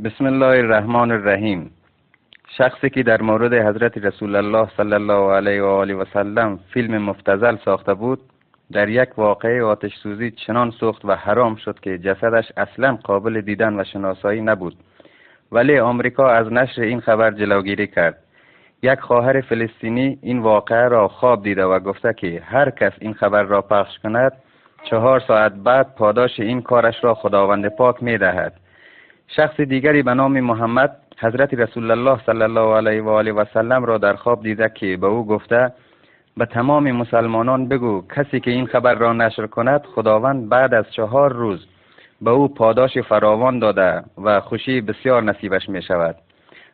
بسم الله الرحمن الرحیم. شخصی که در مورد حضرت رسول الله صلی الله علیه و آله و سلم فیلم مفتضل ساخته بود، در یک واقعه آتش سوزی چنان سوخت و حرام شد که جسدش اصلا قابل دیدن و شناسایی نبود. ولی آمریکا از نشر این خبر جلوگیری کرد. یک خواهر فلسطینی این واقعه را خواب دیده و گفته که هر کس این خبر را پخش کند 4 ساعت بعد پاداش این کارش را خداوند پاک می دهد. شخص دیگری به نام محمد حضرت رسول الله صلی الله علیه و آله و سلم را در خواب دیده که به او گفته به تمام مسلمانان بگو کسی که این خبر را نشر کند خداوند بعد از 4 روز به او پاداش فراوان داده و خوشی بسیار نصیبش می شود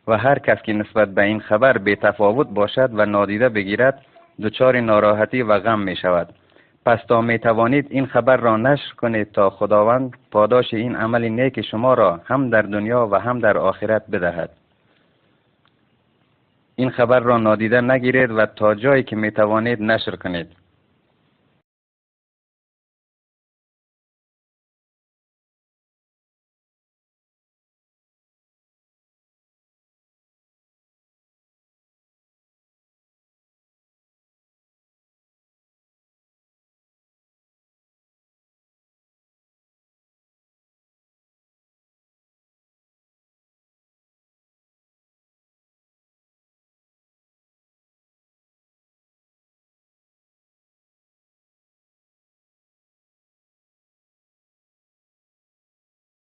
و هر کس که نسبت به این خبر بی تفاوت باشد و نادیده بگیرد دچار ناراحتی و غم می شود. پس تا می توانید این خبر را نشر کنید تا خداوند پاداش این عمل نیک شما را هم در دنیا و هم در آخرت بدهد. این خبر را نادیده نگیرید و تا جایی که می توانید نشر کنید.